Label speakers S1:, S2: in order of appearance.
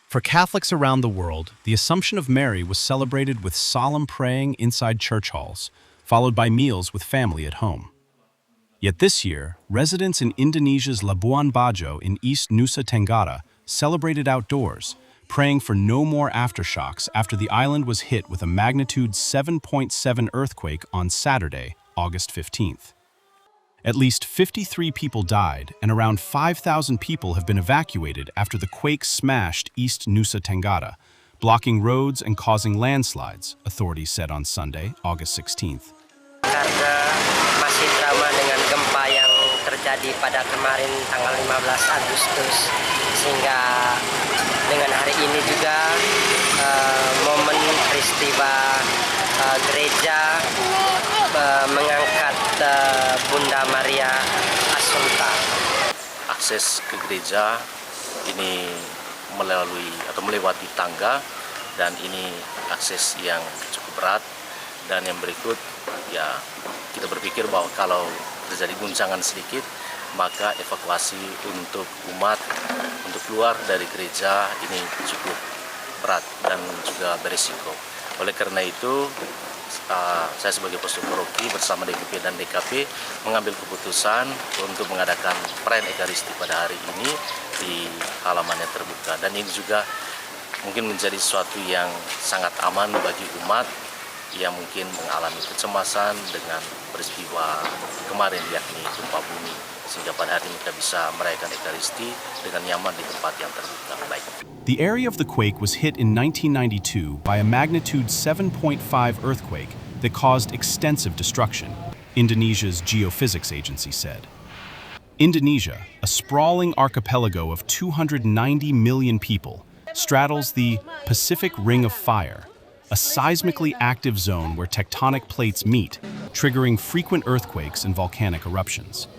S1: For Catholics around the world, the Assumption of Mary was celebrated with solemn praying inside church halls, followed by meals with family at home. Yet this year, residents in Indonesia's Labuan Bajo in East Nusa Tenggara celebrated outdoors, praying for no more aftershocks after the island was hit with a magnitude 7.7 earthquake on Saturday, August 15th. At least 53 people died and around 5,000 people have been evacuated after the quake smashed East Nusa Tenggara, blocking roads and causing landslides, authorities said on Sunday, August 16th.
S2: Karena masih trauma dengan gempa yang terjadi pada kemarin tanggal 15 Agustus, sehingga dengan hari ini juga momen peristiwa gereja mengangkat Bunda Maria Assunta.
S3: Akses ke gereja ini melewati tangga, dan ini akses yang cukup berat. Dan yang berikut, ya kita berpikir bahwa kalau terjadi guncangan sedikit, maka evakuasi untuk umat untuk keluar dari gereja ini cukup berat dan juga berisiko. Oleh karena itu, saya sebagai postur paroki bersama DPP dan DKP mengambil keputusan untuk mengadakan perayaan Ekaristi pada hari ini di halaman yang terbuka. Dan ini juga mungkin menjadi sesuatu yang sangat aman bagi umat yang mungkin mengalami kecemasan dengan peristiwa kemarin, yakni gempa bumi, sehingga pada hari ini kita bisa merayakan Ekaristi dengan nyaman di tempat yang terbuka. Baik.
S1: The area of the quake was hit in 1992 by a magnitude 7.5 earthquake that caused extensive destruction, Indonesia's geophysics agency said. Indonesia, a sprawling archipelago of 290 million people, straddles the Pacific Ring of Fire, a seismically active zone where tectonic plates meet, triggering frequent earthquakes and volcanic eruptions.